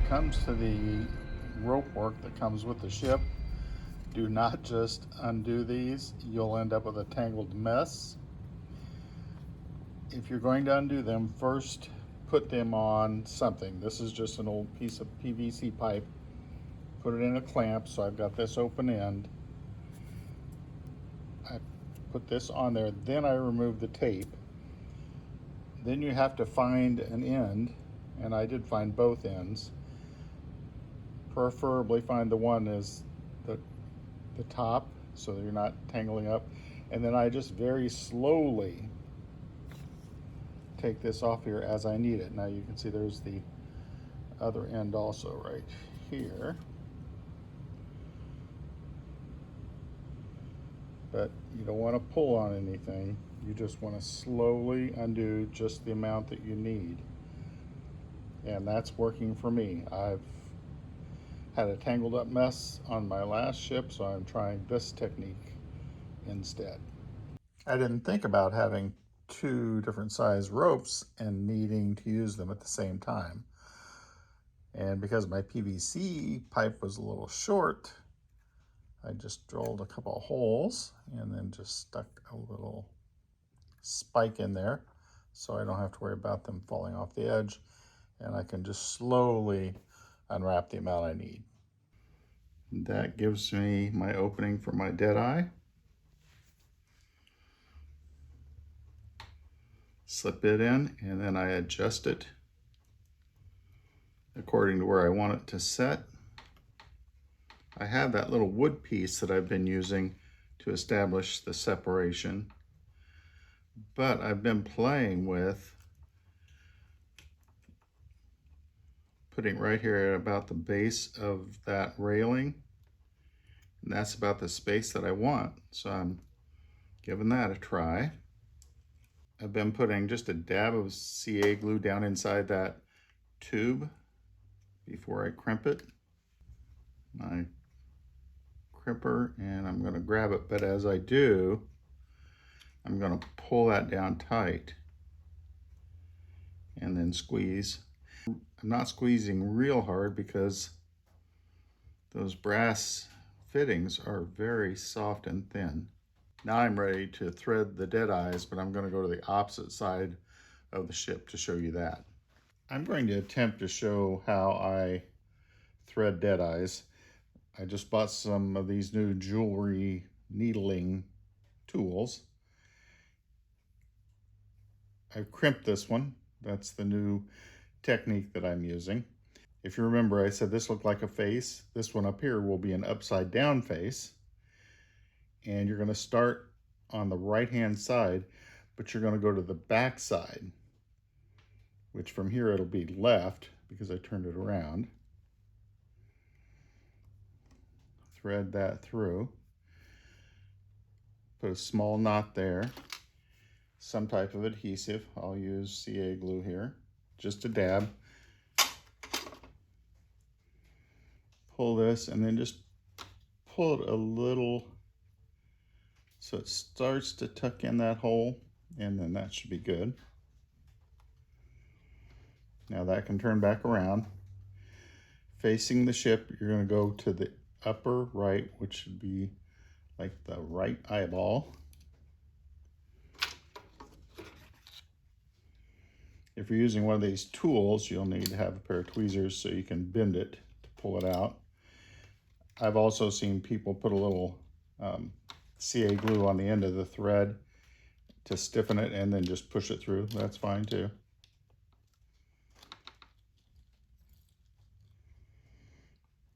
it comes to the rope work that comes with the ship, do not just undo these. You'll end up with a tangled mess. If you're going to undo them, first put them on something. This is just an old piece of PVC pipe. Put it in a clamp, so I've got this open end. I put this on there, then I remove the tape. Then you have to find an end, and I did find both ends. Preferably find the one is the top, so that you're not tangling up. And then I just very slowly take this off here as I need it. Now you can see there's the other end also right here. But you don't want to pull on anything. You just want to slowly undo just the amount that you need. And that's working for me. I've had a tangled up mess on my last ship, so I'm trying this technique instead. I didn't think about having two different size ropes and needing to use them at the same time. And because my PVC pipe was a little short, I just drilled a couple of holes and then just stuck a little spike in there so I don't have to worry about them falling off the edge, and I can just slowly unwrap the amount I need. That gives me my opening for my Deadeye. Slip it in, and then I adjust it according to where I want it to set. I have that little wood piece that I've been using to establish the separation, but I've been playing with putting right here at about the base of that railing, and that's about the space that I want, so I'm giving that a try. I've been putting just a dab of CA glue down inside that tube before I crimp it. My crimper, and I'm going to grab it, but as I do, I'm going to pull that down tight and then squeeze. I'm not squeezing real hard because those brass fittings are very soft and thin. Now I'm ready to thread the Deadeyes, but I'm going to go to the opposite side of the ship to show you that. I'm going to attempt to show how I thread Deadeyes. I just bought some of these new jewelry needling tools. I've crimped this one. That's the new technique that I'm using. If you remember, I said this looked like a face. This one up here will be an upside down face. And you're going to start on the right hand side, but you're going to go to the back side, which from here it'll be left because I turned it around. Thread that through. Put a small knot there. Some type of adhesive. I'll use CA glue here. Just a dab. Pull this and then just pull it a little so it starts to tuck in that hole, and then that should be good. Now that can turn back around. Facing the ship, you're going to go to the upper right, which should be like the right eyeball. If you're using one of these tools, you'll need to have a pair of tweezers so you can bend it to pull it out. I've also seen people put a little CA glue on the end of the thread to stiffen it and then just push it through. That's fine too.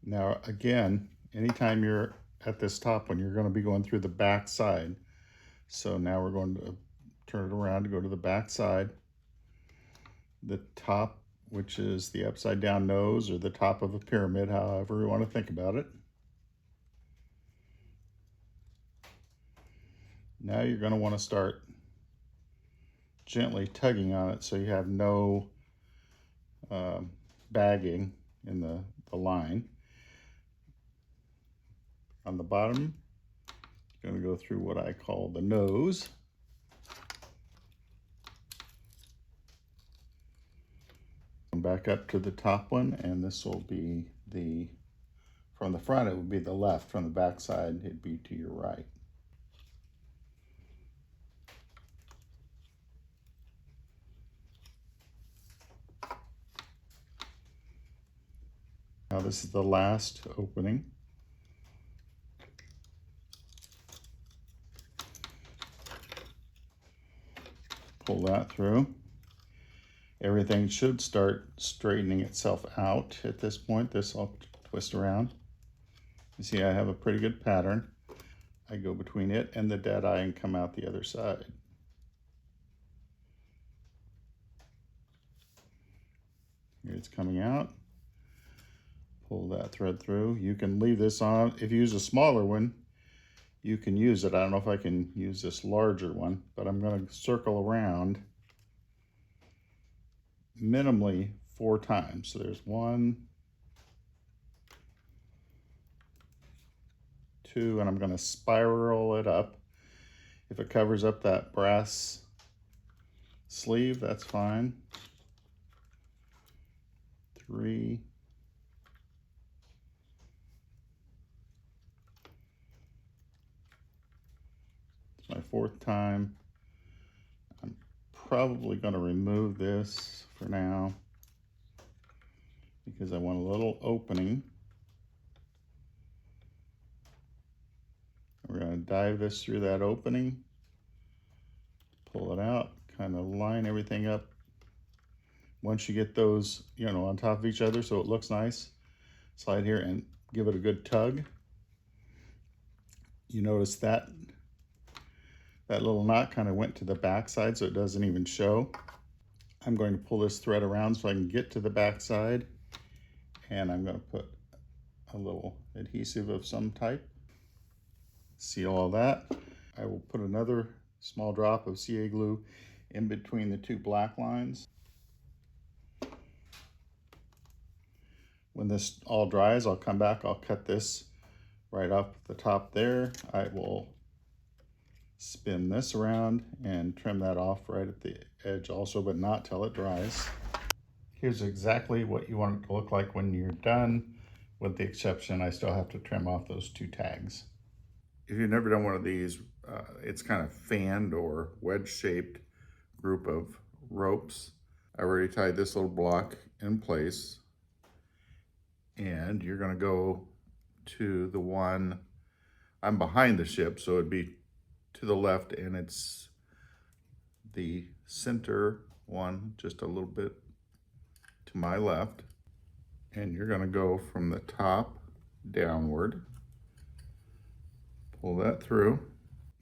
Now again, anytime you're at this top one, you're going to be going through the back side. So now we're going to turn it around to go to the back side. The top, which is the upside down nose or the top of a pyramid, however you want to think about it. Now you're going to want to start gently tugging on it so you have no bagging in the line. On the bottom, you're going to go through what I call the nose. back up to the top one, and this will be from the front it would be the left, from the back side it'd be to your right. Now this is the last opening. Pull that through. Everything should start straightening itself out at this point. This I'll twist around. You see I have a pretty good pattern. I go between it and the dead eye and come out the other side. Here it's coming out. Pull that thread through. You can leave this on. If you use a smaller one, you can use it. I don't know if I can use this larger one, but I'm going to circle around minimally 4 times. So there's 1, 2, and I'm going to spiral it up. If it covers up that brass sleeve, that's fine. 3, it's my 4th time. I'm probably going to remove this for now because I want a little opening. We're going to dive this through that opening, pull it out, kind of line everything up. Once you get those, on top of each other so it looks nice, slide here and give it a good tug. You notice that little knot kind of went to the back side so it doesn't even show. I'm going to pull this thread around so I can get to the back side, and I'm going to put a little adhesive of some type. Seal all that. I will put another small drop of CA glue in between the 2 black lines. When this all dries, I'll come back, I'll cut this right off the top there. I will spin this around and trim that off right at the edge also, but not till it dries. Here's exactly what you want it to look like when you're done, with the exception I still have to trim off those 2 tags. If you've never done one of these, it's kind of fanned or wedge-shaped group of ropes. I already tied this little block in place, and you're going to go to the one, I'm behind the ship, so it'd be to the left, and it's the center one, just a little bit to my left. And you're going to go from the top downward, pull that through.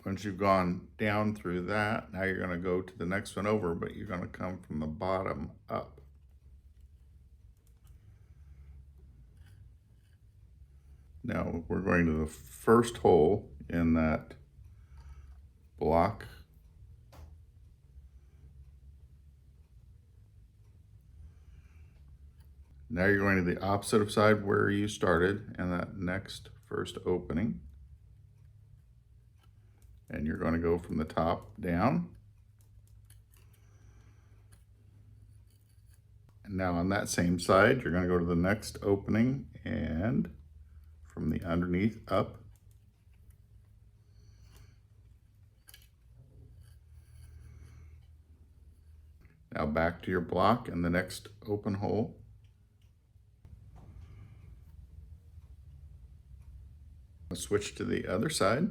Once you've gone down through that, now you're going to go to the next one over, but you're going to come from the bottom up. Now we're going to the first hole in that block. Now you're going to the opposite side where you started in that next first opening. And you're going to go from the top down. And now on that same side, you're going to go to the next opening and from the underneath up. Now back to your block and the next open hole. Let's switch to the other side,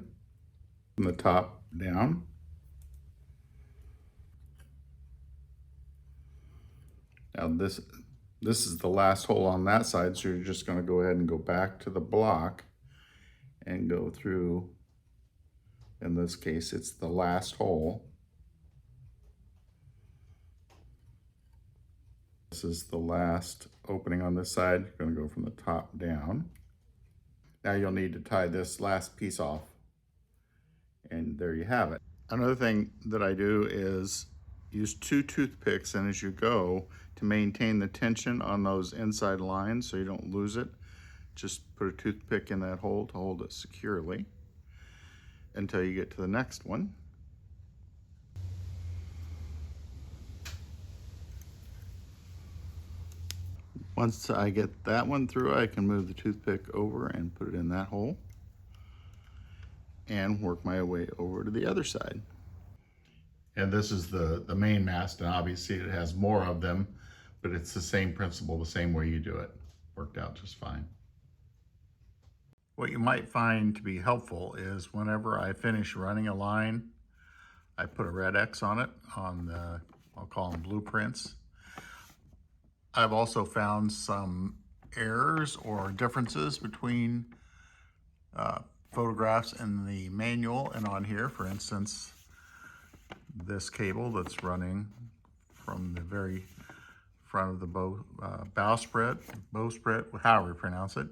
from the top down. Now this is the last hole on that side, so you're just going to go ahead and go back to the block and go through, in this case, it's the last hole. This is the last opening on this side. You're going to go from the top down. Now you'll need to tie this last piece off, and there you have it. Another thing that I do is use 2 toothpicks, and as you go, to maintain the tension on those inside lines so you don't lose it, just put a toothpick in that hole to hold it securely until you get to the next one. Once I get that one through, I can move the toothpick over and put it in that hole and work my way over to the other side. And this is the main mast, and obviously it has more of them, but it's the same principle, the same way you do it. Worked out just fine. What you might find to be helpful is whenever I finish running a line, I put a red X on it on the, I'll call them blueprints. I've also found some errors or differences between photographs in the manual and on here. For instance, this cable that's running from the very front of the bowsprit, however you pronounce it.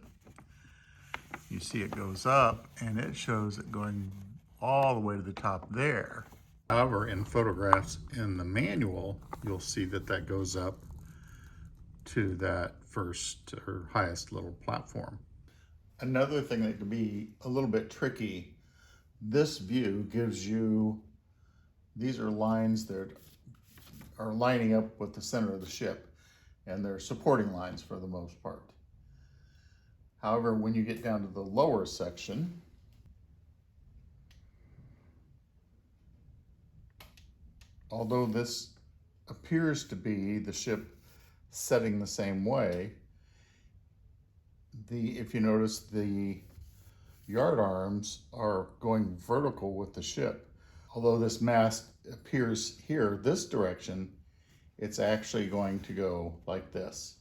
You see it goes up and it shows it going all the way to the top there. However, in photographs in the manual, you'll see that that goes up to that first or highest little platform. Another thing that can be a little bit tricky, this view gives you, these are lines that are lining up with the center of the ship, and they're supporting lines for the most part. However, when you get down to the lower section, although this appears to be the ship setting the same way, if you notice, the yard arms are going vertical with the ship. Although this mast appears here this direction, it's actually going to go like this.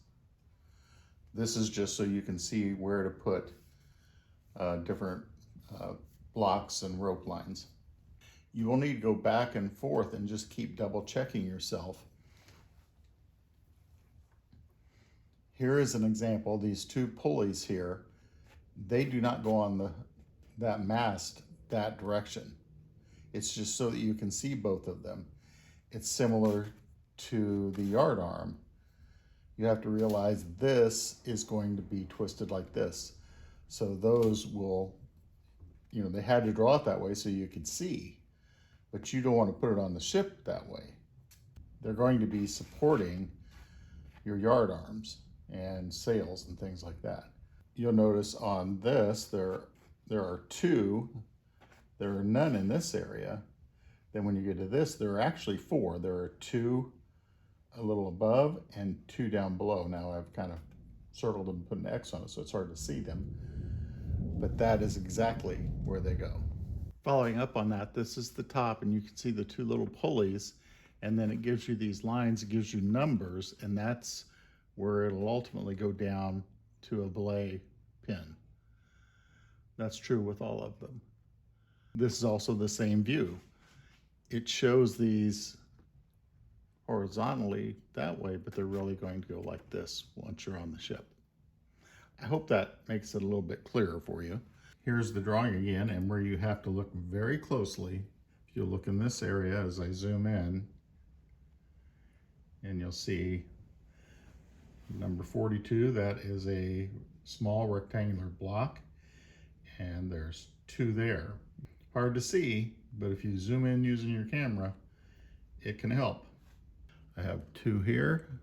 This is just so you can see where to put different blocks and rope lines. You will need to go back and forth and just keep double checking yourself. Here is an example. These two pulleys here, they do not go on that mast that direction. It's just so that you can see both of them. It's similar to the yard arm. You have to realize this is going to be twisted like this. So those will, they had to draw it that way so you could see, but you don't want to put it on the ship that way. They're going to be supporting your yard arms and sails and things like that. You'll notice on this, there are two. There are none in this area. Then when you get to this, there are actually four. There are two a little above and two down below. Now I've kind of circled them and put an X on it so it's hard to see them, but that is exactly where they go. Following up on that, this is the top, and you can see the two little pulleys, and then it gives you these lines, it gives you numbers, and that's where it'll ultimately go down to a belay pin. That's true with all of them. This is also the same view. It shows these horizontally that way, but they're really going to go like this once you're on the ship. I hope that makes it a little bit clearer for you. Here's the drawing again, and where you have to look very closely. If you look in this area as I zoom in, and you'll see number 42, that is a small rectangular block, and there's two there. Hard to see, but if you zoom in using your camera, it can help. I have two here,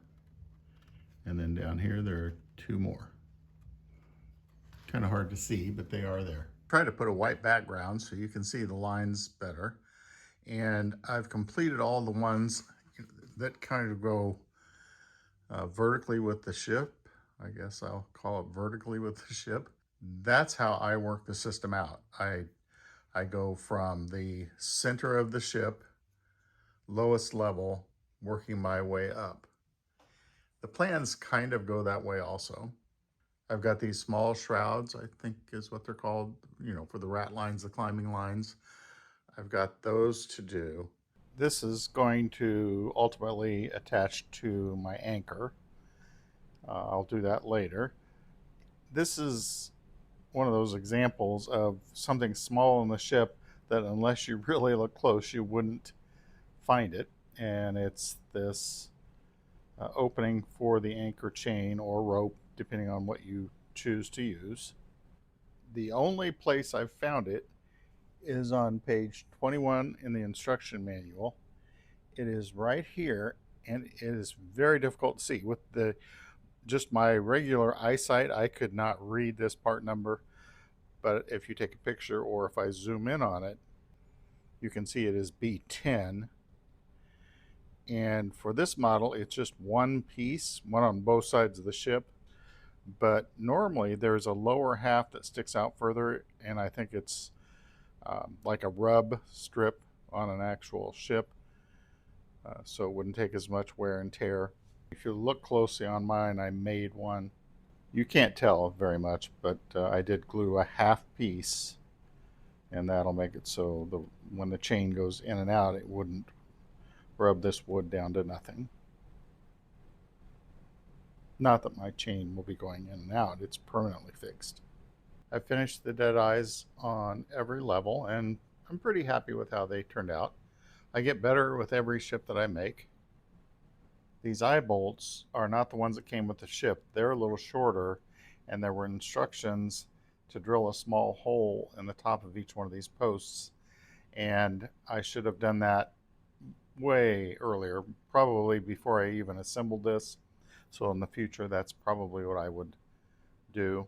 and then down here there are two more. Kind of hard to see, but they are there. Try to put a white background so you can see the lines better. And I've completed all the ones that kind of go vertically with the ship. I guess I'll call it vertically with the ship. That's how I work the system out. I go from the center of the ship, lowest level, working my way up. The plans kind of go that way also. I've got these small shrouds, I think is what they're called, for the rat lines, the climbing lines. I've got those to do. This is going to ultimately attach to my anchor. I'll do that later. This is one of those examples of something small in the ship that unless you really look close, you wouldn't find it. And it's this opening for the anchor chain or rope, depending on what you choose to use. The only place I've found it is on page 21 in the instruction manual. It is right here, and it is very difficult to see. With the just my regular eyesight, I could not read this part number, but if you take a picture or if I zoom in on it, you can see it is B10. And for this model, it's just one piece, one on both sides of the ship. But normally there's a lower half that sticks out further, and I think it's like a rub strip on an actual ship, so it wouldn't take as much wear and tear. If you look closely on mine, I made one. You can't tell very much, but I did glue a half piece, and that'll make it so when the chain goes in and out, it wouldn't rub this wood down to nothing. Not that my chain will be going in and out, it's permanently fixed. I finished the dead eyes on every level, and I'm pretty happy with how they turned out. I get better with every ship that I make. These eye bolts are not the ones that came with the ship. They're a little shorter, and there were instructions to drill a small hole in the top of each one of these posts, and I should have done that way earlier, probably before I even assembled this. So in the future, that's probably what I would do.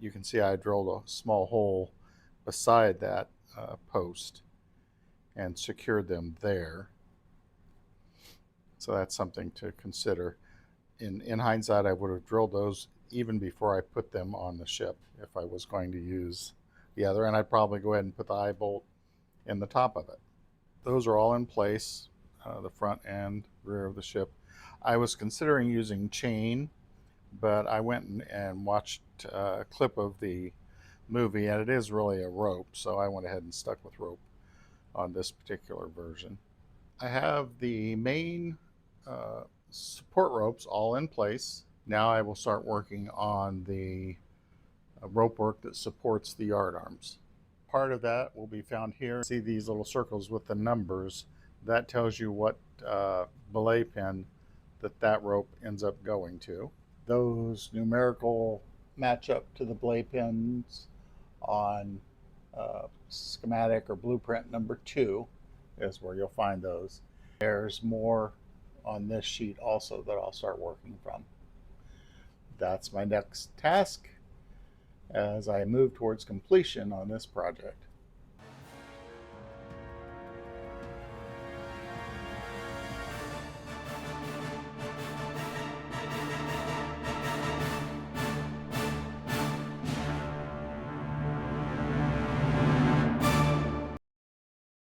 You can see I drilled a small hole beside that post and secured them there. So that's something to consider. In hindsight, I would have drilled those even before I put them on the ship if I was going to use the other, and I'd probably go ahead and put the eye bolt in the top of it. Those are all in place, the front and rear of the ship. I was considering using chain, but I went and watched a clip of the movie, and it is really a rope, so I went ahead and stuck with rope on this particular version. I have the main support ropes all in place. Now I will start working on the rope work that supports the yard arms. Part of that will be found here. See these little circles with the numbers? That tells you what belay pin that rope ends up going to. Those numerical match up to the belay pins on schematic or blueprint number 2 is where you'll find those. There's more on this sheet also that I'll start working from. That's my next task as I move towards completion on this project.